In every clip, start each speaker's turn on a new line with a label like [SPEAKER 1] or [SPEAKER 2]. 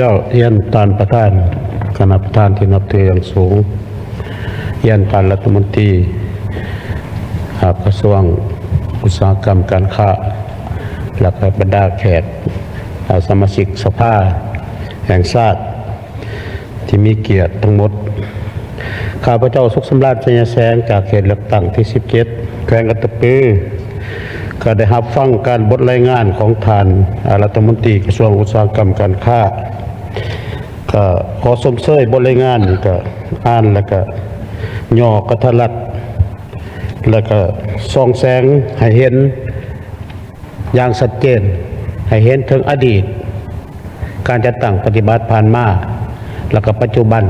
[SPEAKER 1] เจ้าเยียนตานประธานคณะประธานที่นับถืออย่างสูงเยียนตานรัฐมนตรีกระทรวงอุตสาหกรรมการค้าและก็บรรดาแขกสมาชิกสภาแห่งชาติที่มีเกียรติทั้งหมดข้าพเจ้าสุขสำราญชัยแสงจากเขตเลือกตั้งที่17แขวงอัตตปือก็ได้รับฟังการบทรายงานของท่านรัฐมนตรีกระทรวงอุตสาหกรรมการค้าก็ขอสมเสยบทรายงานนี่ก็อ่านแล้วก็ย่อกระทัดรัดแล้วก็ส่องแสงให้เห็นอย่างชัดเจนให้เห็นถึงอดีตการจัดตั้งปฏิบัติผ่านมาแล้วก็ปัจจุบัน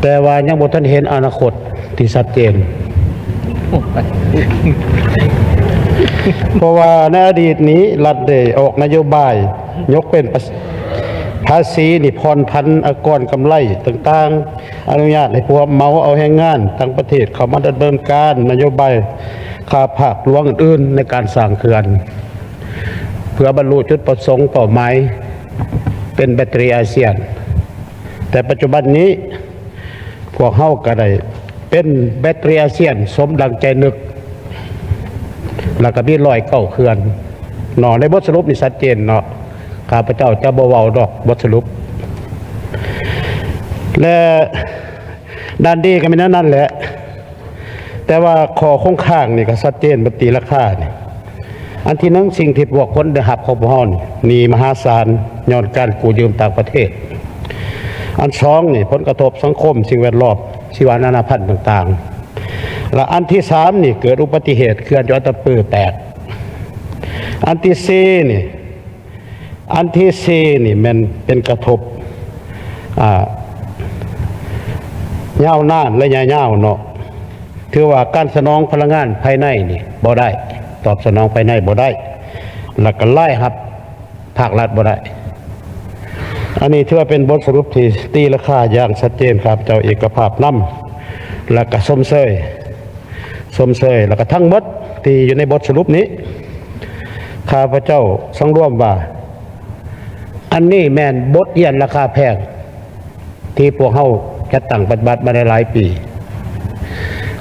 [SPEAKER 1] แต่ว่ายังบ่ทันเห็นอนาคตที่ชัดเจนเพราะว่าในอดีตนี้รัฐได้ออกนโยบายยกเป็นภาษีนี่ผ่อนผันกรกำไรต่างๆอนุญาตให้พวกเมาเอาแรงงานทั้งประเทศเข้ามาดำเนินการนโยบายค่าภาคหลวงอื่นๆในการสร้างเขื่อนเพื่อบรรลุจุดประสงค์เป้าหมายเป็นแบตเตอรี่อาเซียนแต่ปัจจุบันนี้พวกเฮาก็ได้เป็นแบตเตอรี่อาเซียนสมดังใจนึกแล้วก็มี109เขื่อนเนาะในบทสรุปนี่ชัดเจนเนาะข้าพเจ้าจะบ่เว้าดอกบทสรุปและด้านดีก็มีนั่นแหละแต่ว่าข้อคงค้างนี่ก็ชัดเจนบ่ตีราคานี่อันที่1สิ่งที่พวกคนได้รับของพวกเฮานี่มหาศาลย้อนการกู้ยืมต่างประเทศอัน2นี่ผลกระทบสังคมสิ่งแวดล้อมชีวนานาพันธุ์ต่างๆและอันที่3นี่เกิดอุบัติเหตุเขื่อนยอดตะปือแตกอันที่4นี่มันเป็นกระทบยาวนานและยาวเนาะถือว่าการสนองพลังงานภายในนี่บ่ได้ตอบสนองภายในบ่ได้แล้วก็ไล่ครับภาครัฐบ่ได้อันนี้ถือว่าเป็นบทสรุปที่ตีราคาอย่างชัดเจนครับเจ้าเอกภาพนำแล้วก็สมเสยแล้วก็ทั้งหมดที่อยู่ในบทสรุปนี้ข้าพเจ้าสังรวมว่าอันนี้แม่นบทเรียนราคาแพงที่พวกเฮาจัดตั้งปฏิบัติมาได้หลายปี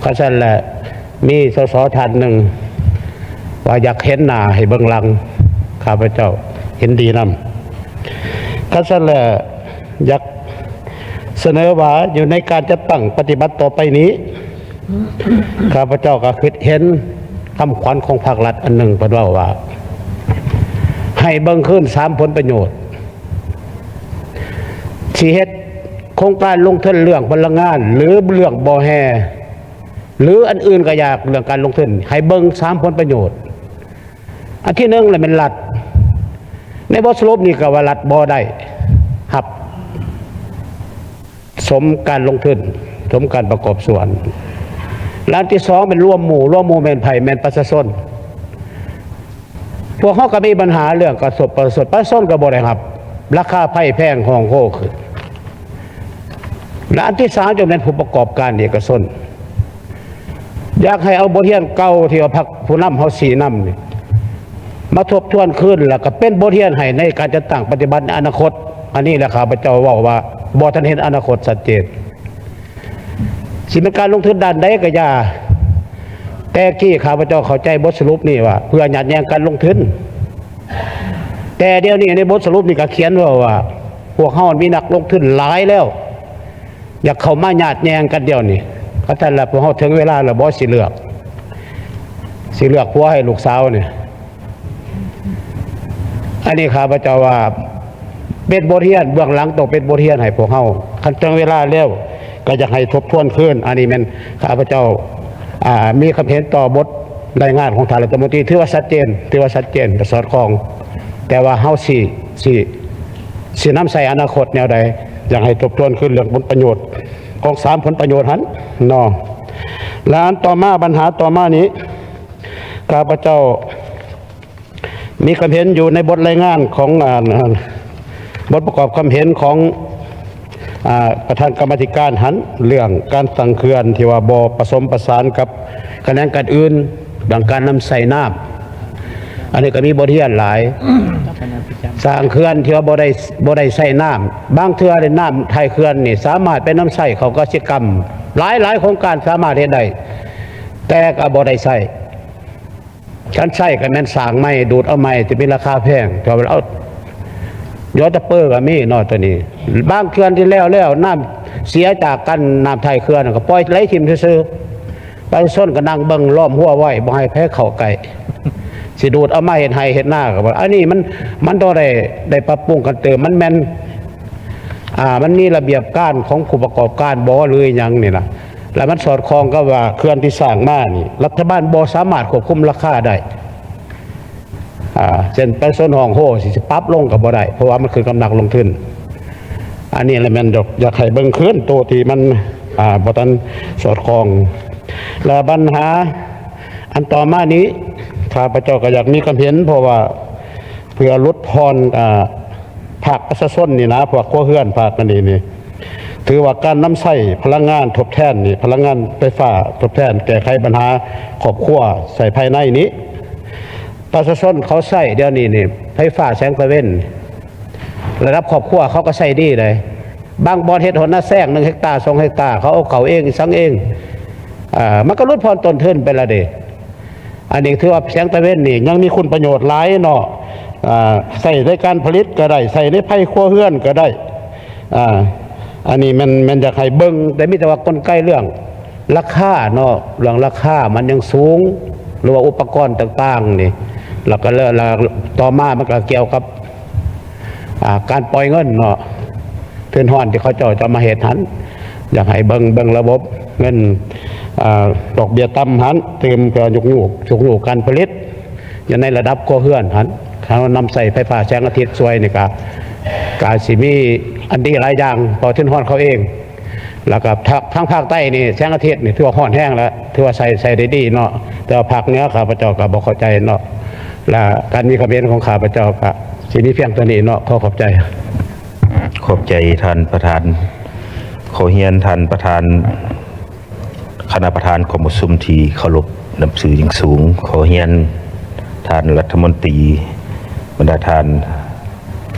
[SPEAKER 1] ข้าซั่นแหละมีสสท่านหนึ่งว่าอยากเห็นหน้าให้เบิ่งหลังข้าพเจ้าเห็นดีนำข้าซั่นแหละอยากเสนอว่าอยู่ในการจัดตั้งปฏิบัติต่อไปนี้ข้าพเจ้าก็คิดเห็นคำขวัญของภาครัฐอันหนึ่งเพิ่นว่าให้เบิ่งขึ้น3ผลประโยชน์ที่เฮ็ดโครงการลงทุนเรื่องพลังงานหรือเรื่องบ่อแฮหรืออันอื่นก็อยากเรื่องการลงทุนให้เบิ่ง3ผลประโยชน์อันที่1น่ะเป็นรัฐในบทสรุปนี่ก็ว่ารัฐบ่ได้รับสมการลงทุนสมการประกอบส่วนและอันที่2เป็นร่วมหมู่แม่นไผแม่นประชาชนพวกเขาก็มีปัญหาเรื่องกระทบประชาชนก็บ่ได้ครับราคาไผ่แพงห้องโหขึ้นและอันที่3จะเป็นผู้ประกอบการเอกชนอยากให้เอาบทเรียนเก่าที่ว่าพรรคผู้นำเฮาสีนำนี่มาทบทวนขึ้นแล้วก็เป็นบทเรียนให้ในการจัดตั้งปฏิบัติในอนาคตอันนี้แหละข้าพเจ้าเว้าว่าบ่ทันเห็นอนาคตชัดเจนสิเป็นการลงทุนด้านใดก็อย่าแต่ที่ข้าพเจ้าเข้าใจบทสรุปนี่ว่าเพื่อหยัดแยงการลงทุนแต่เดี๋ยวนี้ในบทสรุปนี่ก็เขียนว่าพวกเฮามีนักลงทุนหลายแล้วอยากเข้ามาหยัดแยงกันเดี๋ยวนี้ก็ท่านละพวกเฮาถึงเวลาแล้วบ่สิเลือกผัวให้ลูกสาวนี่อันนี้ข้าพเจ้าว่าเป็นบทเรียนเบื้องหลังต้องเป็นบทเรียนให้พวกเฮาคันถึงเวลาแล้วก็อยากให้ทบทวนคืนอันนี้แม่นข้าพเจ้ามีความเห็นต่อบทรายงานของท่านรัฐมนตรีถือว่าชัดเจนก็สอดคล้องแต่ว่าเฮาสินำใส่อนาคตแนวใดอยากให้ทบทวนขึ้นเรื่องผลประโยชน์ของ3ผลประโยชน์หันเนาะและอันต่อมาปัญหาต่อมานี้ข้าพเจ้ามีความเห็นอยู่ในบทรายงานของบทประกอบความเห็นของประธานกรรมธิการหันเรื่องการสั่งเขื่อนที่ว่าบ่ผสมประสานกับคะแนนการอื่นดังการนำใส่น้ อันนี้ก็มีบทเรียนหลายสร้างเขื่อนที่ว่าบ่ได้ใส่น้ำบางเทื่อได้น้ำไทยเขื่อนนี่สามารถเป็นน้ำใส่เขาก็สิกรรมหลายโครงการสามารถเฮ็ดได้แต่ก็บ่ได้ใส่การใช้ก็แม่นสร้างไม้ดูดเอาไม้ที่มีราคาแพงแต่ว่าเอายอดตะเปอร์ก็มีเนาะตัวนี้บางเขื่อนที่แล้วน้ำเสียจากกันน้ำไทยเขื่อนก็ปล่อยไหลทิ่มซื่อๆประชาชนก็นั่งเบิ่งล้อมหัวไว้บ่ให้แพ้เข้าใกล้สิดูดเอามาเฮ็ดให้เฮ็ดหน้าก็บ่อันนี้มันต้องได้ปรับปรุงกันเติมมันแม่นมันมีระเบียบการของผู้ประกอบการบ่หรือหยังนี่ล่ะแล้วมันสอดคล้องกับว่าเขื่อนที่สร้างมานี่รัฐบาลบ่สามารถควบคุมราคาได้เช่นไปส่วนห้องโหสิปรับลงก็บ่ได้เพราะว่ามันคือกำลังลงทุนอันนี้แหละมันอยากให้เบิ่งขึ้นตัวที่มันบ่ทันสอดคล้องแล้วปัญหาอันต่อมานี้ข้าพเจ้าก็อยากมีความเห็นเพราะว่าเพื่อลดพรภาคประชาชนนี่นะพวกครัวเรือนภาคนี่ถือว่าการนำใช้พลังงานทดแทนนี่พลังงานไฟฟ้าทดแทนแก้ไขปัญหาครอบครัวใส่ภายในนี้ประชาชนเขาใช้เดี๋ยวนี้นี่ไฟฟ้าแสงตะเว้นระดับครอบครัวเขาก็ใช้ดีเลยบางบ่อนเฮ็ดหนนาแซง1 เฮกตาร์ 2 เฮกตาร์เขาเอาเขาเองสังเองมันก็ลดพรต้นทุนไปละเด้อันนี้ถือว่าแสงตะเว้นนี่ยังมีคุณประโยชน์หลายเนาะใส่ในการผลิตก็ได้ใส่ในไผ่ครัวเรือนก็ได้อันนี้มันอยากให้เบิ่งแต่มีแต่ว่ากลไกเรื่องราคาเนาะเรื่องราคามันยังสูงหรือว่าอุปกรณ์ต่างๆนี่แล้วก็ต่อมามันก็เกี่ยวกับการปล่อยเงินเนาะเพื่อนฮ้อนที่เขาจะมาเฮ็ดหันอยากให้เบิ่งระบบเงินดอกเบี้ยต่ำหันเติมก็ยกอยู่การผลิตอยู่ในระดับครัวเรือนหันเขานำใส่ไฟฟ้าแสงอาทิตย์ช่วยนี่ก็สิมีอันดีหลายอย่างพอเพื่อนฮ้อนเขาเองแล้วก็ทางภาคใต้นี่แสงอาทิตย์นี่ถือว่าฮ้อนแห้งแล้วถือว่าใส่ได้ดีเนาะแต่ว่าภาคเหนือข้าพเจ้าก็บ่เข้าใจเนาะและการมีความเห็นของข้าพเจ้าก็สิมีเพียงตัวนี้เนาะขอบใจ
[SPEAKER 2] ท่านประธานขอเฮียนท่านประธานคณะประธานของประชุมที่เคารพนับถืออย่างสูงขอเฮียนท่านรัฐมนตรีบรรดาท่าน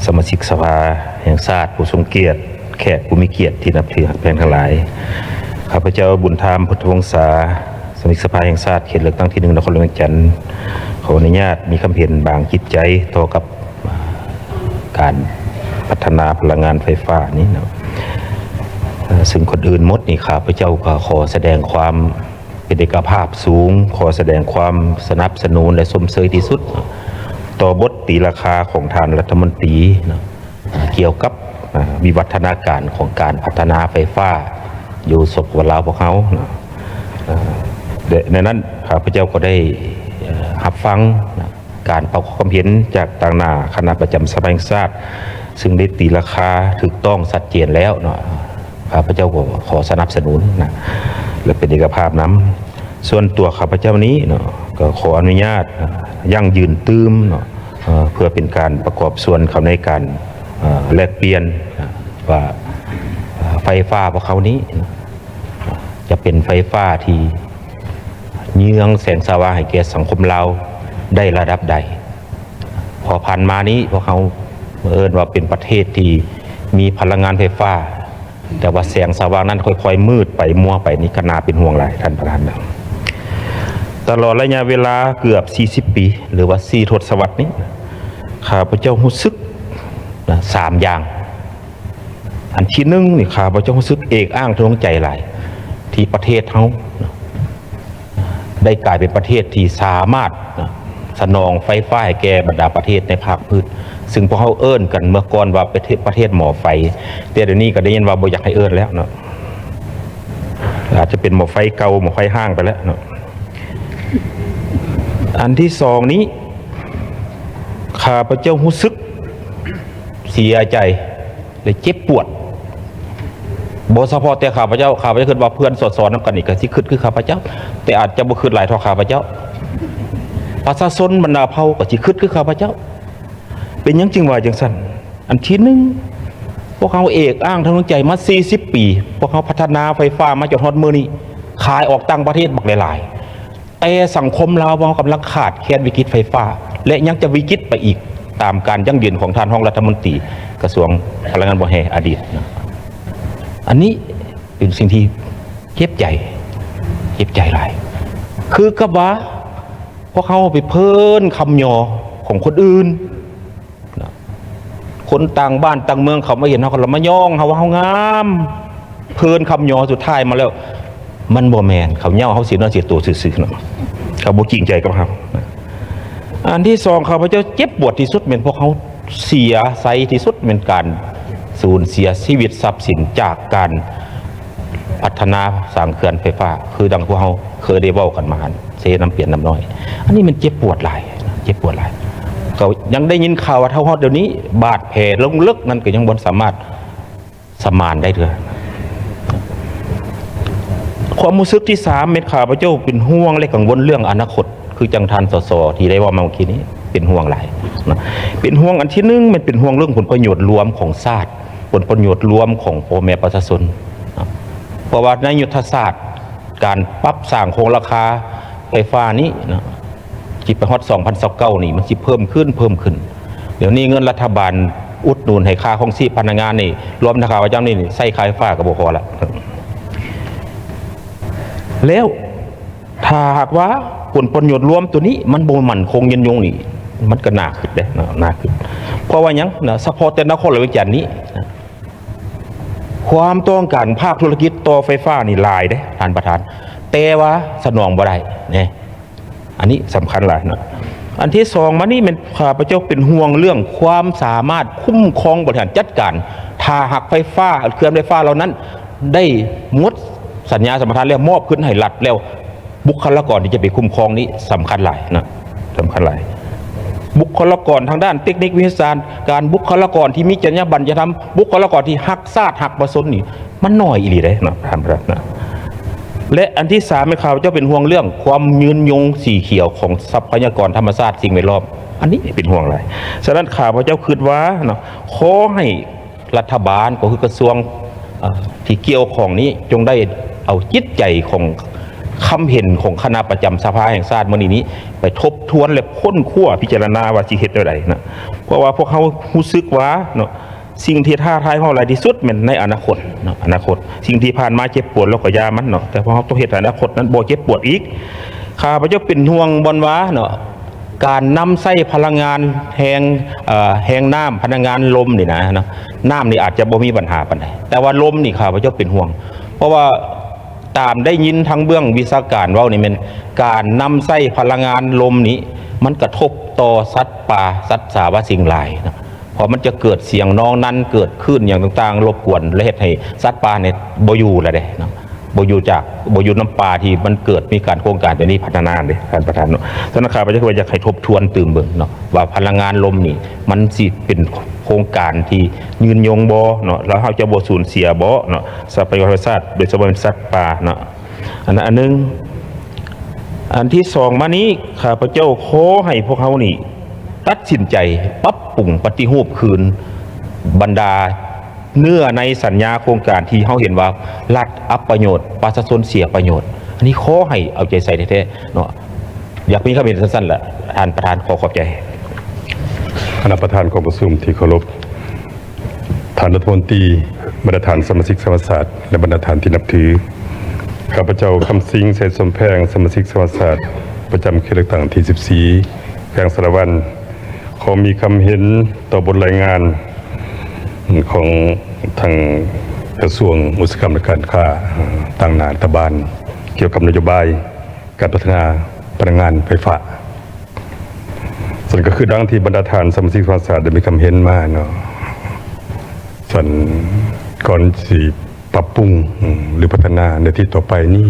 [SPEAKER 2] สมาชิกสภาแห่งชาติผู้ทรงเกียรติแขกผู้มีเกียรติที่นับถือแพงทั้งหลายข้าพเจ้าบุญธรรมพุทธวงศาสมาชิกสภาแห่งชาติเขตเลือกตั้งที่ 1 นครหลวงเวียงจันทร์ขออนุญาตมีคำเห็นบางจิตใจต่อกับการพัฒนาพลังงานไฟฟ้านี้นะซึ่งคนอื่นหมดนี่ข้าพเจ้าก็ขอแสดงความเป็นเอกภาพสูงขอแสดงความสนับสนุนและสมเสยที่สุดต่อบทตีราคาของท่านรัฐมนตรีนะเกี่ยวกับวิวัฒนาการของการพัฒนาไฟฟ้าอยู่ศพวลาวพวกเขานะในนั้นข้าพเจ้าก็ได้รับฟังการประกอบความเห็นจากต่างหน้าคณะประจำสภาแห่งชาติซึ่งได้ตีราคาถูกต้องชัดเจนแล้วเนาะข้าพเจ้าก็ขอสนับสนุนนะและเป็นเอกภาพน้ำส่วนตัวข้าพเจ้านี้เนาะก็ขออนุญาตยั่งยืนตื้มเนาะเพื่อเป็นการประกอบส่วนเขาในการแลกเปลี่ยนว่าไฟฟ้าพวกเขานี้จะเป็นไฟฟ้าที่เยื้องแสงสว่างให้แก่สังคมเราได้ระดับใดพอผ่านมานี้พวกเขาว่าเป็นประเทศที่มีพลังงานไฟฟ้าแต่ว่าแสงสว่างนั้นค่อยๆมืดไปมัวไปนี่ก็น่าเป็นห่วงหลายท่านประธานตลอดระยะเวลาเกือบ40 ปีหรือว่า4 ทศวรรษนี้ข้าพเจ้ารู้สึก3 อย่างอันที่1นี่ข้าพเจ้ารู้สึกเอกอ้างทางใจหลายที่ประเทศเขาได้กลายเป็นประเทศที่สามารถสนองไฟฟ้าให้แก่บรรดาประเทศในภาคพื้นซึ่งพวกเขาเอิ้นกันเมื่อก่อนว่าประเทศหมอไฟแต่เดี๋ยวนี้ก็ได้ยินว่าบ่อยากให้เอิ้นแล้วเนาะอาจจะเป็นหมอไฟเก่าหมอไฟห้างไปแล้วเนาะอันที่2นี้ข้าพเจ้ารู้สึกเสียใจและเจ็บปวดบ่เฉพาะแต่ข้าพเจ้าคิดว่าเพื่อนสอนนำกันอีกก็สิคิดคือข้าพเจ้าแต่อาจจะบ่คิดหลายเท่าข้าพเจ้าประชาชนบรรดาเผ่าก็สิคิดคือข้าพเจ้าเป็นยังจริงว่าจังซั่นอันที่1พวกเขาเอกอ้างทางใจมา40 ปีพวกเขาพัฒนาไฟฟ้ามาจนฮอดมื้อนี้ขายออกต่างประเทศบักหลายๆแต่สังคมลาวกำลังขาดแคลนวิกฤตไฟฟ้า และยังจะวิกฤตไปอีกตามการยั่งยืนของท่านรองรัฐมนตรีกระทรวงพลังงานบ่อแห่อดีตนะอันนี้เป็นสิ่งที่เจ็บใจหลายคือกับว่าพวกเขาไปเพิ่นคำยอของคนอื่นนะคนต่างบ้านต่างเมืองเขามาเห็นเขาก็ละมาย่องเขาว่าเขางามเพิ่นคำยอสุดท้ายมาแล้วมันบ่แมนเขาเน่าเขาเสียเนื้อเสียตัวซื่อๆเนาะเขาบ่จริงใจกับเขาอันที่สองเขาพระเจ้าเจ็บปวดที่สุดเป็นพวกเขาเสียใจที่สุดเป็นการสูญเสียชีวิตทรัพย์สินจากการพัฒนาสร้างเขื่อนไฟฟ้าคือดังพวกเขาเคยได้เว้ากันมาเซน้ำเปลี่ยนน้ำน้อยอันนี้มันเจ็บปวดหลายก็ยังได้ยินข่าวว่าเท่าฮอดเดี๋ยวนี้บาดแผลลงลึกนั่นก็ยังบ่สามารถสมานได้เลยความรู้สึกที่สามเม็ดข่าวพระเจ้าเป็นห่วงและกังวลเรื่องอนาคตคือจังทันสสที่ได้ว่ามาเมื่อกี้นี้เป็นห่วงหลายนะเป็นห่วงอันที่หนึ่งมันเป็นห่วงเรื่องผลประโยชน์รวมของชาติผลประโยชน์รวมของพ่อแม่ประชาชนนะเพราะว่าในยุทธศาสตร์การปรับสร้างโครงราคาไฟฟ้านี้นะจิไปฮอด2029นี่มันสิเพิ่มขึ้นเดี๋ยวนี้เงินรัฐบาลอุดหนุนให้ค่าของชีพพนักงานนี่รวมราคาประจำนี่ใส่ค่าไฟฟ้าก็บ่พอละแล้วถ้าหากว่าผลประโยชน์รวมตัวนี้มันบ่มั่นคงยืนยงนี่มันก็น่าขึ้นเด้น่าขึ้นเพราะว่าหยังนะเฉพาะแต่นครหลวงวิจิตรนี้นะความต้องการภาคธุรกิจต่อไฟฟ้านี่หลายเด้ท่านประธานแต่ว่าสนองบ่ได้เนี่ยอันนี้สำคัญหลายนะอันที่สองมานี่มันข้าพเจ้าเป็นห่วงเรื่องความสามารถคุ้มครองบริหารจัดการถ้าหากไฟฟ้าเครื่องไฟฟ้าเหล่านั้นได้งดสัญญาสัมปทานแล้วมอบขึ้นให้รัฐแล้วบุคลากรที่จะไปคุ้มครองนี้สำคัญหลายนะสำคัญหลายบุคลากรทางด้านเทคนิควิทยาศาสตร์การบุคลากรที่มีจรรยาบรรณจะทำบุคลากรที่หักซาดหักประสนนี่มันน้อยอีหลีเลยนะท่านประธานนะและอันที่สามเป็นข่าวเจ้าเป็นห่วงเรื่องความยืนยงสีเขียวของทรัพยากรธรรมชาติสิ่งแวดล้อมอันนี้เป็นห่วงอะไรฉะนั้นข่าวพระเจ้าคิดว่านะขอให้รัฐบาลก็คือกระทรวงที่เกี่ยวของนี้จงได้เอาจิตใจของคำเห็นของคณะประจำสภาแห่งชาติมื้อนี้ไปทบทวนและค้นคว้าพิจารณาว่าสิเฮ็ดได้ใดนะเพราะว่าพวกเขารู้สึกว่าเนาะสิ่งที่ท้าทายเฮาหลายที่สุดแม่นในอนาคตเนาะอนาคตสิ่งที่ผ่านมาเจ็บปวดแล้วก็ยามันเนาะแต่พอเฮาต้องเฮ็ดอนาคตนั้นบ่เจ็บปวดอีกข้าพเจ้าเป็นห่วงบ่ว่าเนาะการนำใช้พลังงานแหงน้ำพลังงานลมนี่นะเนาะน้ำนี่อาจจะบ่มีปัญหาปานใดแต่ว่าลมนี่ข้าพเจ้าเป็นห่วงเพราะว่าตามได้ยินทางเบื้องวิชาการเว้านี่มันการนำใช้พลังงานลมนี้มันกระทบต่อสัตว์ป่าสัตว์สาวสิ่งหลายนะเพราะมันจะเกิดเสียงน้องนั้นเกิดขึ้นอย่างต่างๆรบกวนและเฮ็ดให้สัตว์ป่าเนี่ยบ่อยู่ละเด้นะบ่อยู่น้ำป่าที่มันเกิดมีการโครงการตัวนี้พัฒนาเด้ท่านประธานเนาะธนาคารประชาชนอยากให้ทบทวนตื่นเบิ่งเนาะว่าพลังงานลมนี่มันสิเป็นโครงการที่ยืนยงบ่เนาะแล้วเฮาจะบ่สูญเสียบ่เนาะทรัพยากรธรรมชาติโดยเฉพาะสัตว์ป่าเนาะอันนึงอันที่สองมานี้ข้าพเจ้าขอให้พวกเขานี่ตัดสินใจปรับปรุงปฏิรูปคืนบรรดาเนื้อในสัญญาโครงการที่เขาเห็นว่ารัฐอัปประโยชน์ประชาชนเสียประโยชน์อันนี้ขอให้เอาใจใส่แท้ๆเนาะอยากมีคำเห็นสั้นๆแหละท่านประธานขอขอบใจ
[SPEAKER 3] คณะประธานกองประชุมที่เคารพท่านรัฐมนตรีบรรดาท่านสมาชิกสภาศาสตร์และบรรดาท่านที่นับถือข้าพเจ้าคำสิงห์เศรษฐสมแพงสมาชิกสภาศาสตร์ประจำเขตเลือกตั้งที่14แขวงสารวันขอมีคำเห็นต่อบทรายงานของทางกระทรวงอุตสาหกรรมและการค้าต่างหน้ารัฐบาลเกี่ยวกับนโยบายการพัฒนาพลังงานไฟฟ้าส่วนก็คือดังที่บรรดาท่านสมาชิกสภาศาสตร์ได้มีคำเห็นมาเนาะส่วนก่อนสิปรับปรุงหรือพัฒนาในที่ต่อไปนี้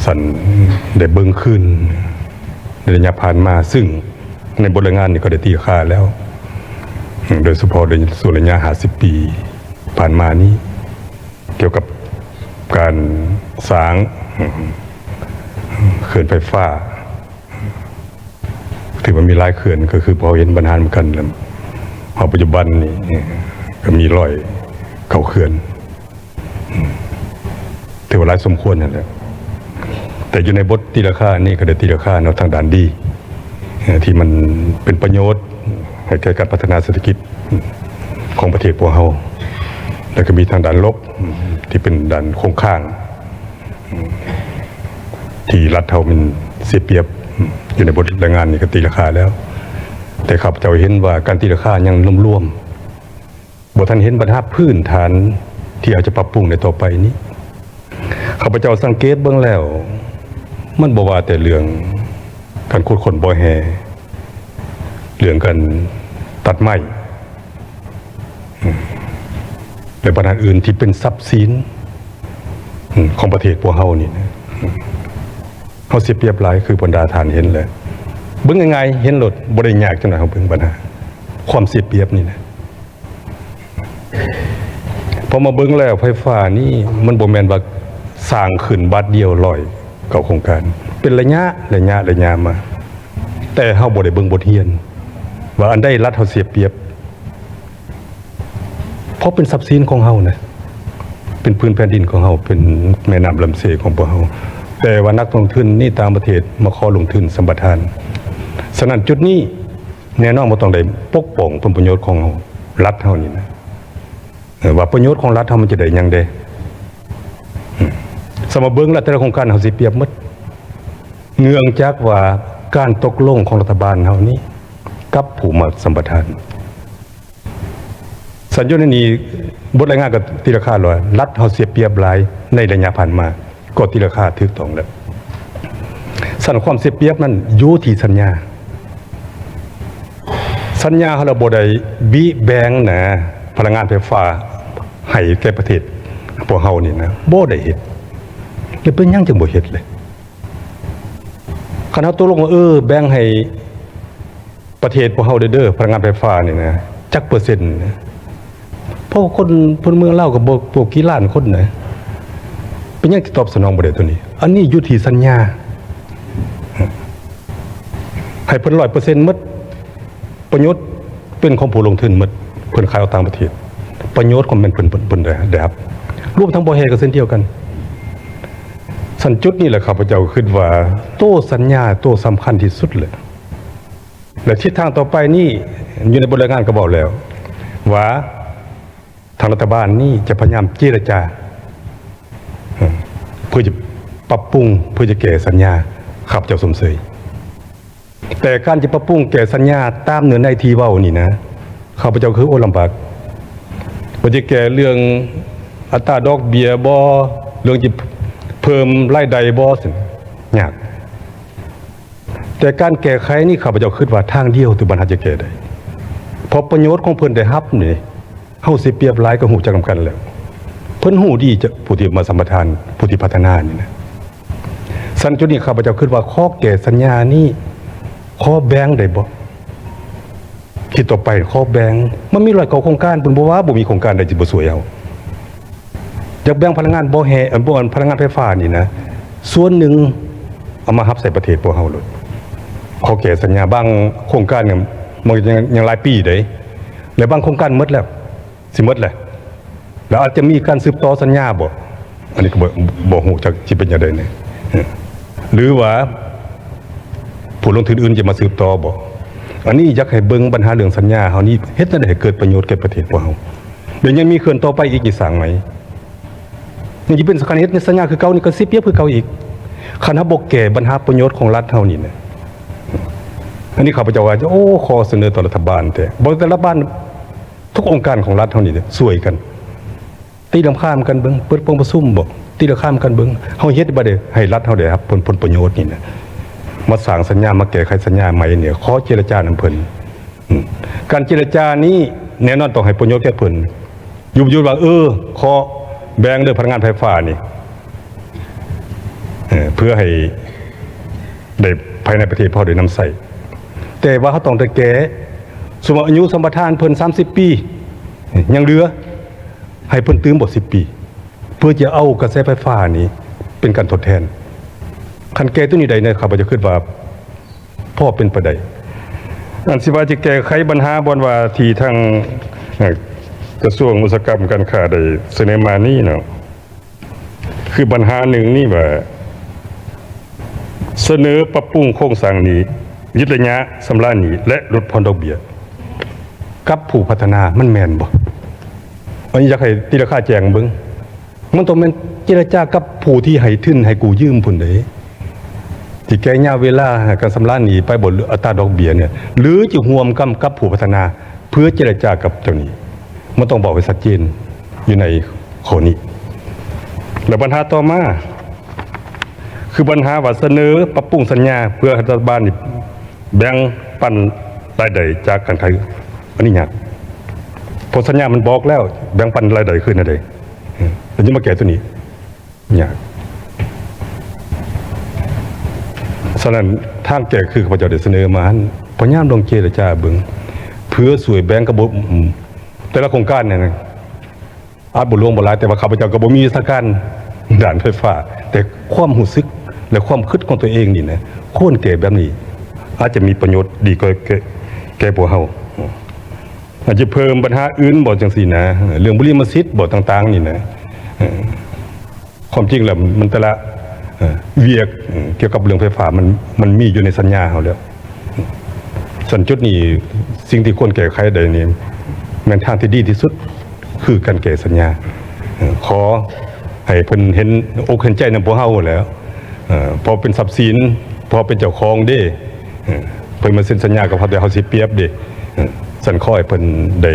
[SPEAKER 3] สันได้เบิ่งขึ้นในระยะผ่านมาซึ่งในบทรายงานนี่ก็ได้ตีค่าแล้วโดยเฉพาะในส่วนระยะ50 ปีผ่านมานี้เกี่ยวกับการสร้างเขื่อนไฟฟ้าที่มันมีหลายเขื่อนก็คือพอเห็นปัญหาเหมือนกันแล้วพอปัจจุบันนี่ก็มีรอยเก่าเขื่อนถือว่าหลายสมควรนั่นแหละแต่อยู่ในบทตีราคานี่ก็ได้ตีราคาเนาะทางด้านดี ที่มันเป็นประโยชน์ให้แก่การพัฒนาเศรษฐกิจของประเทศพวกเราแล้วก็มีทางด้านลบที่เป็นด้านโครงข้างที่รัฐเฮามันเสียเปรียบอยู่ในบทรายงานนี่ก็ตีราคาแล้ว แต่ข้าพเจ้าเห็นว่าการตีราคายังร่วมๆบ่ทันเห็นปัญหาพื้นฐานที่อาจจะปรับปรุงในต่อไปนี้ข้าพเจ้าสังเกตเบื้องแล้วมันบ่ว่าแต่เรื่องการขุดค้นบ่อแห่เรื่องการตัดไม้และปัญหาอื่นที่เป็นทรัพย์สินของประเทศพวกเฮานี่นะเฮาเสียเปรียบหลายคือบรรดาฐานเห็นเลยเบิ่งยังไงเห็นรถบ่ได้ยากจังได๋เฮาเบิ่งปัญหาความเสียเปรียบนี่นะพอมาเบิ่งแล้วไฟฟ้านี่มันบ่แม่นว่าสร้างขึ้นบัดเดียวร้อยเก่าโครงการเป็นระยะมาแต่เฮาบ่ได้เบิ่งบทเรียนว่าอันใดรัฐเฮาเสียเปรียบเพราะเป็นทรัพย์สินของเฮานะเป็นพื้นแผ่นดินของเฮาเป็นแม่น้ำลำเสของพวกเฮาแต่ว่านักลงทุนนี่ต่างประเทศมาขอลงทุนสัมปทานฉะนั้นจุดนี้แน่นอนบ่ต้องได้ปกป้องผลประโยชน์ของเฮารัฐเฮานี่นะว่าประโยชน์ของรัฐเฮามันจะได้หยังเด้สมเบิ่งแล้วแต่ละโครงการเฮาสิเปรียบหมดเนื่องจากว่าการตกลงของรัฐบาลเฮานี้กับผู้มาสัมปทานสัญญาณนี้บทรายงานกับตีราคาลอยรัฐเฮาเสียเปรียบหลายในระยะผ่านมาก็ตีราคาถูกต้องแล้วสั่นความเสียเปรียบนั้นอยู่ที่สัญญาเฮาระบ่ได้บิแบ่งนะพลังงานไฟฟ้าให้แก่ประเทศพวกเฮานี่นะบ่ได้เฮ็ดแล้วเป็นหยังจึงบ่เฮ็ดเลยคันเฮาตกลงว่าแบ่งให้ประเทศพวกเฮาเด้อพลังงานไฟฟ้านี่นะจักเปอร์เซ็นต์นะเพราะคนพลเมืองลาวก็บ่กี่ล้านคนนะเป็นหยังที่ตอบสนองบ่ได้ตัวนี้อันนี้อยู่ที่สัญญาให้เพิ่น 100% หมดประโยชน์เป็นของผู้ลงทุนหมดเพิ่นขายเอาต่างประเทศประโยชน์ของมันเพิ่นได้ครับรวมทั้งบ่แฮก็เช่นเดียวกันสัญจุดนี่แหละข้าพเจ้าคิดว่าโต้สัญญาโต้สำคัญที่สุดเลยและทิศทางต่อไปนี่อยู่ในบทรายงานก็บอกแล้วว่าทางรัฐบาลนี่จะพยายามเจรจาเพื่อจะปรับปรุงเพื่อจะแก้สัญญาข้าพเจ้าสมเสยแต่การจะปรับปรุงแก้สัญญาตามเนื้อในที่เว้านี่นะข้าพเจ้าคือโอลำบากว่าจะแก้เรื่องอัตราดอกเบี้ยบ่เรื่องจะเพิ่มรายได้บ่สิยากแต่การแก้ไขนี่ข้าพเจ้าคิดว่าทางเดียวที่บรรทัดจะแก้ได้เพราะประโยชน์ของเพิ่นได้รับนี่เฮาสิเปรียบหลายก็ฮู้จักกันแล้วเพิ่นฮู้ดีจะผู้ที่มาสัมปทานผู้ที่พัฒนานี่นะสัญจุดนี้ข้าพเจ้าคิดว่าข้อแก้สัญญานี่ข้อแบ่งได้บ่คิดต่อไปข้อแบ่งมันมีหลายโครงการเพิ่นบ่ว่าบ่มีโครงการใดที่บ่สวยเอาอยากแบ่งพลังงานบ่แห่บ่พลังงานไฟฟ้านี่นะส่วนหนึ่งเอามารับใส่ประเทศพวกเฮาเลยข้อแก้สัญญาบางโครงการเนี่ยมันยังหลายปีเด้แล้วบางโครงการหมดแล้วสิหมดแล้วแล้วอาจจะมีการสืบต่อสัญญาบ่อันนี้ก็บ่ฮู้จักสิเป็นจังได๋เนี่ยหรือว่าผู้ลงทุนอื่นจะมาสืบต่อบ่อันนี้อยากให้เบิ่งปัญหาเรื่องสัญญาเฮานี่เฮ็ดจังได๋ให้เกิดประโยชน์แก่ประเทศพวกเฮาเดี๋ยวยังมีเขื่อนต่อไปอีกอีกสร้างไหมนี่สิเป็นสัญญาสัญญาคือเก่านี่ก็สิเปรียบคือเก่าอีกคันเฮาบ่แก้ปัญหาประโยชน์ของรัฐเฮานี่นะอันนี้ข้าพเจ้าว่าโอ้ขอเสนอต่อรัฐบาลแต่บ่แต่ละบ้านทุกองค์การของรัฐเฮานี่ช่วยกันตีลำข้ามกันเบิ่งเปิดโปงประชุมบ่ตีลำข้ามกันเบิ่งเฮาเฮ็ดบ่ได้ให้รัฐเฮาได้ครับผลประโยชน์นี่นะมาสร้างสัญญามาแก้ไขสัญญาใหม่เนี่ยขอเจรจานำเพิ่นการเจรจานี้แน่นอนต้องให้ประโยชน์แก่เพิ่นอยู่ว่าขอแบ่งเรื่องพลังงานไฟฟ้านี่เพื่อให้ได้ภายในประเทศพอได้นำใส่แต่ว่าเขาต้องได้แก้สมมุติอายุสัมปทานเพิ่น30 ปียังเหลือให้เพิ่นตื้มบ่10 ปีเพื่อจะเอากระแสไฟฟ้านี้เป็นการทดแทนคันแก้ตัวนี้ใดเนี่ยครับจะคิดว่าพ่อเป็นประไดอันสิว่าจะแก้ไขปัญหาบ่ว่าที่ทางกระทรวงอุตสาหกรรมการค้าได้เสนอมานี่เนาะคือปัญหาหนึ่งนี่ว่าเสนอปรับปรุงโครงสร้างนี้ ยืดระยะชำระหนี้และลดผ่อนดอกเบี้ยกับผู้พัฒนามันแม่นบ่อันนี้อยากให้ตีราคาแจงเบิ่งมันต้องแม่นเจรจากับผู้ที่ให้ทุนให้กู้ยืมพุ่นเด้ที่แก้ยาเวลาการชำระหนี้ไปบ่อัตราดอกเบี้ยเนี่ยหรือจะร่วมกับผู้พัฒนาเพื่อเจรจากับเจ้าหนี้มันต้องบอกไว้ชัดเจนอยู่ในข้อนี้แล้วปัญหาต่อมาคือปัญหาว่าเสนอปรับปรุงสัญญาเพื่อให้รัฐบาลนี่แบ่งปันรายได้จากการขายอันนี้ยากเพราะสัญญามันบอกแล้วแบ่งปันรายได้ขึ้นอะไรแต่ยังมาแก้ตัวนี้ยากฉะนั้นทางแก้คือข้าพเจ้าได้เสนอมาพยายามลงเจรจาเบิ่งเพื่อสวยแบ่งกระบบแต่ละโครงการเนี่ยอาจบ่รวมบ่หลายแต่ว่าข้าพเจ้าก็บ่มีวิชาการด้านไฟฟ้าแต่ความรู้สึกและความคิดของตัวเองนี่นะควรแก้แบบนี้อาจจะมีประโยชน์ดีกว่าแก่พวกเฮาอาจจะเพิ่มปัญหาอื่นบ่จังซี่นะเรื่องบุริมสิทธิ์บ่ต่างๆนี่นะความจริงแล้วมันแต่ละเวียกเกี่ยวกับเรื่องไฟฟ้ามันมีอยู่ในสัญญาเฮาแล้วส่วนจุดนี้สิ่งที่ควรแก้ไขได้นี่แม่นทางที่ดีที่สุดคือการแก้สัญญาขอให้เพิ่นเห็นอกเห็นใจนำพวกเฮาแล้วพอเป็นทรัพย์สินพอเป็นเจ้าของเด้เพิ่นมาเซ็นสัญญากับเฮาแต่เฮาสิเปรียบเด้สั่นขอให้เพิ่นได้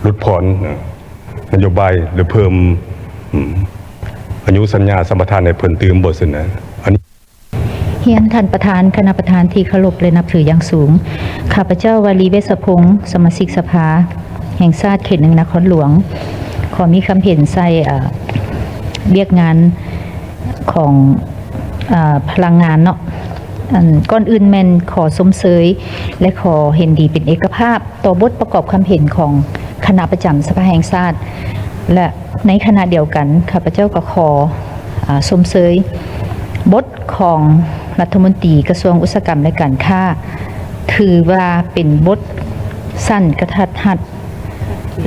[SPEAKER 3] ลดผ่อนนโยบายหรือเพิ่มอายุสัญญาสัมปทานให้เพิ่นตื่มบ่ซั่นนะอันนี้
[SPEAKER 4] เฮียนท่านประธานคณะประธานที่เคารพและนับถืออย่างสูงข้าพเจ้าวลีเวชพงศ์สมาชิกสภาแห่งชาติเขต 1นครหลวงขอมีคำเห็นใส่เรียกงานของพลังงานเนาะก่อนอื่นแม่นขอสมเสยและขอเห็นดีเป็นเอกภาพต่อบทประกอบคำเห็นของคณะประจำสภาแห่งชาติและในขณะเดียวกันข้าพเจ้าก็ขอสมเสยบทของรัฐมนตรีกระทรวงอุตสาหกรรมและการค้าถือว่าเป็นบทสั้นกระทัดรัด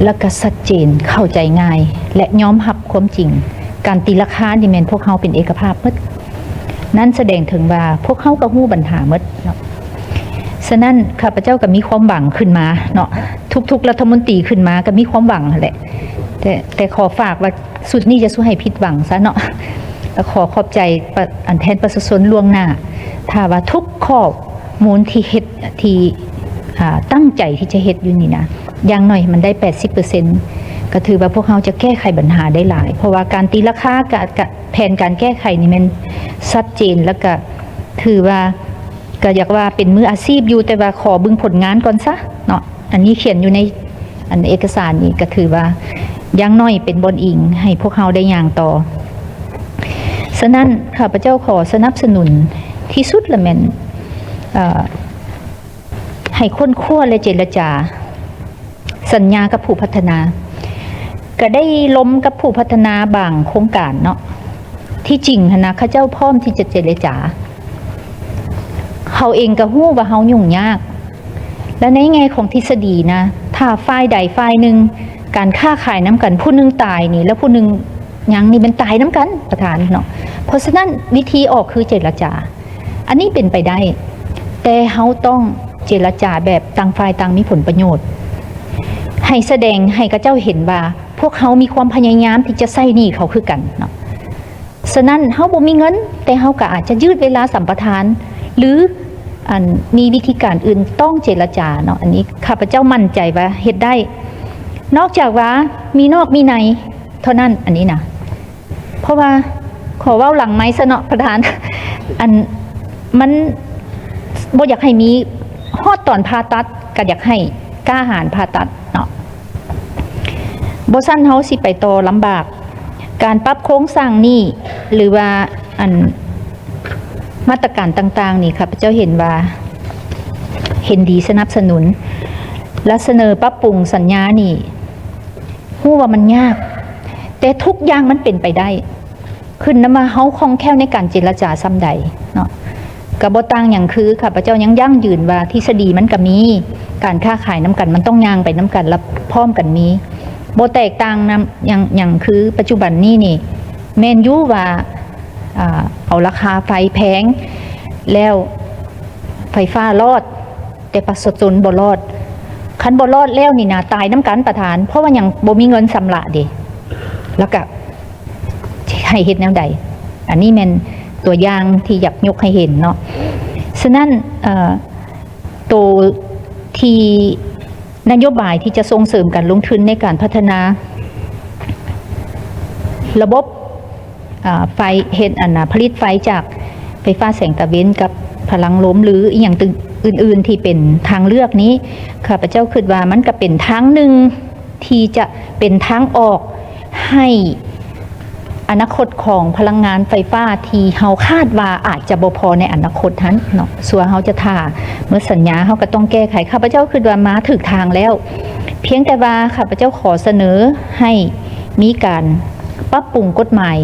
[SPEAKER 4] และก็ชัดเจนเข้าใจง่ายและยอมรับความจริงการตีราคานี่แม่นพวกเฮาเป็นเอกภาพหมดนั่นแสดงถึงว่าพวกเขาก็ฮู้ปัญหาหมดเนาะฉะนั้นข้าพเจ้าก็มีความหวังขึ้นมาเนาะทุกๆรัฐมนตรีขึ้นมาก็มีความหวังแหละแต่ขอฝากว่าสุดนี้จะสู้ให้ผิดหวังซะเนาะแล้วขอขอบใจอันแทนประชาชนล่วงหน้าถ้าว่าทุกข้อมูลที่เฮ็ดที่ตั้งใจที่จะเฮ็ดอยู่นี่นะอย่างน้อยมันได้ 80%ก็ถือว่าพวกเขาจะแก้ไขปัญหาได้หลายเพราะว่าการตีราคากับแผนการแก้ไขนี่มันชัดเจนแล้วก็ถือว่าก็อยากว่าเป็นมืออาชีพอยู่แต่ว่าขอบึงผลงานก่อนซะเนาะอันนี้เขียนอยู่ในอันเอกสารนี้ก็ถือว่าอย่างน้อยเป็นบนอิงให้พวกเขาได้อย่างต่อฉะนั้นข้าพเจ้าขอสนับสนุนที่สุดละแม่นให้ค้นคว้าและเจรจาสัญญากับผู้พัฒนาก็ได้ล้มกับผู้พัฒนาบางโครงการเนาะที่จริงนะข้าเจ้าพร้อมที่จะเจรจาเขาเองก็ฮู้ว่าเขายุ่งยากและในแง่ของทฤษฎีนะถ้าฝ่ายใดฝ่ายหนึ่งการค้าขายน้ำกันผู้หนึ่งตายนี่แล้วผู้หนึ่งยังนี่เป็นตายน้ำกันประธานเนาะเพราะฉะนั้นวิธีออกคือเจรจาอันนี้เป็นไปได้แต่เขาต้องเจรจาแบบต่างฝ่ายต่างมีผลประโยชน์ให้แสดงให้กับเจ้าเห็นว่าพวกเขามีความพยายามที่จะใส่หนี้เขาคือกันเนาะฉะนั้นเขาบ่มีเงินแต่เขาก็อาจจะยืดเวลาสัมปทานหรือมีวิธีการอื่นต้องเจรจาเนาะอันนี้ข้าพเจ้ามั่นใจว่าเฮ็ดได้นอกจากว่ามีนอกมีในเท่านั้นอันนี้นะเพราะว่าขอเว้าหลังไม้ซะเนาะประธานอันมันบ่อยากให้มีฮอดตอนผ่าตัดก็อยากให้กล้าหาญผ่าตัดเนาะบ่ซั่นเฮาสิไปต่อลำบากการปรับโครงสร้างนี้หรือว่ามาตรการต่างๆนี่ค่ะพระเจ้าเห็นว่าเห็นดีสนับสนุนและเสนอปรับปรุงสัญญานี่ฮู้ว่ามันยากแต่ทุกอย่างมันเป็นไปได้ขึ้นนำมาเฮาคล่องแคล่วในการเจรจาซ้ำใดเนาะก็บ่ต่างหยังคือค่ะพระเจ้ายังยั่งยืนว่าทฤษฎีมันก็มีการค้าขายน้ำกันมันต้องย่างไปน้ำกันรับพร้อมกันมีบ่แตกต่างนำอย่างคือปัจจุบันนี้นี่แม่นอยู่ว่าเอาราคาไฟแพงแล้ว ไฟฟ้ารอด แต่ประชาชนบ่รอดคันบ่รอดแล้วนี่นะตายน้ำกันประธาน เพราะว่ายังบ่มีเงินสำระเดิแล้วก็ให้เห็นแนวใด อันนี้แม่นตัวอย่างที่อยากยกให้เห็นเนาะฉะนั้นตัวที่นโยบายที่จะส่งเสริมการลงทุนในการพัฒนาระบบไฟเฮ็ดผลิตไฟจากไฟฟ้าแสงตะเวนกับพลังลมหรืออีกอย่างอื่นๆที่เป็นทางเลือกนี้ข้าพเจ้าคิดว่ามันก็เป็นทางหนึ่งที่จะเป็นทางออกให้อนาคตของพลังงานไฟฟ้าที่เฮาคาดว่าอาจจะบ่พอในอนาคตนั้นเนาะส่วนเฮาจะท่าเมื่อสัญญาเฮาก็ต้องแก้ไขข้าพเจ้าคิดว่ามาถึงทางแล้ว เพียงแต่ว่าข้าพเจ้าขอเสนอให้มีการปรับปรุงกฎหมาย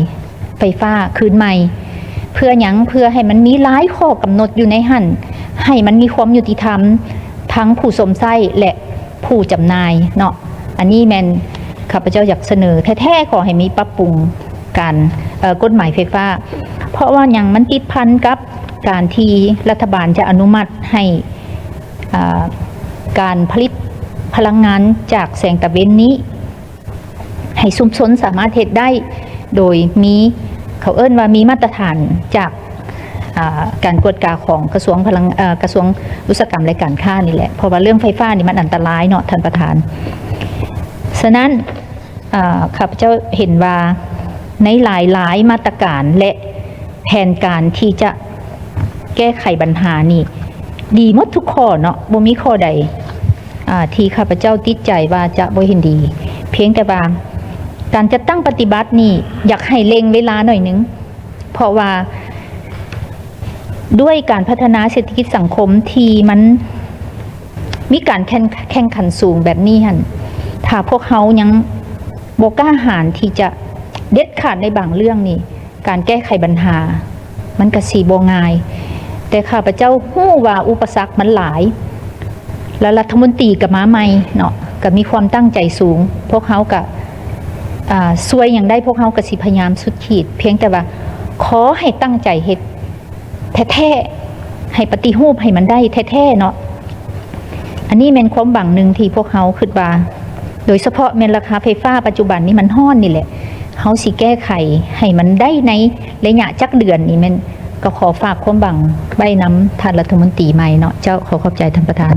[SPEAKER 4] ไฟฟ้าคืนใหม่เพื่อหยังเพื่อให้มันมีหลายข้อกำหนดอยู่ในหั่นให้มันมีความยุติธรรมทั้งผู้สมไส้และผู้จำหน่ายเนาะอันนี้แม่นข้าพเจ้าอยากเสนอแท้ๆขอให้มีปรับปรุงการกฎหมายไฟฟ้าเพราะว่าอย่างมันติดพันกับการที่รัฐบาลจะอนุมัติให้การผลิตพลังงานจากแสงตะเวนนี้ให้ชุมชนสามารถเฮ็ดได้โดยมีเขาเอิ้นว่ามีมาตรฐานจากการกวดกาของกระทรวงกระทรวงอุตสาหกรรมและการค้านี่แหละเพราะว่าเรื่องไฟฟ้านี่มันอันตรายเนาะท่านประธานฉะนั้นข้าพเจ้าเห็นว่าในหลายมาตรการและแผนการที่จะแก้ไขปัญหานี่ดีหมดทุกข้อเนาะบ่มีข้อใดที่ข้าพเจ้าติดใจว่าจะบ่เห็นดีเพียงแต่ว่าการจะตั้งปฏิบัตินี่อยากให้เล็งเวลาหน่อยนึงเพราะว่าด้วยการพัฒนาเศรษฐกิจสังคมที่มันมีการแข่งขันสูงแบบนี้หั่นถ้าพวกเขายังบ่กล้าหาญที่จะเด็ดขาดในบางเรื่องนี่การแก้ไขปัญหามันก็สิบ่ง่ายแต่ข้าพเจ้าฮู้ว่าอุปสรรคมันหลายแล้วรัฐมนตรีก็มาใหม่เนาะก็มีความตั้งใจสูงพวกเขาก็ช่วยอย่างได้พวกเขาก็สิพยายามสุดขีดเพียงแต่ว่าขอให้ตั้งใจเฮ็ดแท้ๆให้ปฏิรูปให้มันได้แท้ๆเนาะอันนี้เป็นความหวังหนึ่งที่พวกเขาคิดว่าโดยเฉพาะแม่นราคาไฟฟ้าปัจจุบันนี้มันฮ้อนนี่แหละเขาสิแก้ไขให้มันได้ในระยะจักเดือนนี่แม่นก็ขอฝากความหวังไว้นำท่านรัฐมนตรีใหม่เนาะเจ้าขอขอบใจท่านประธาน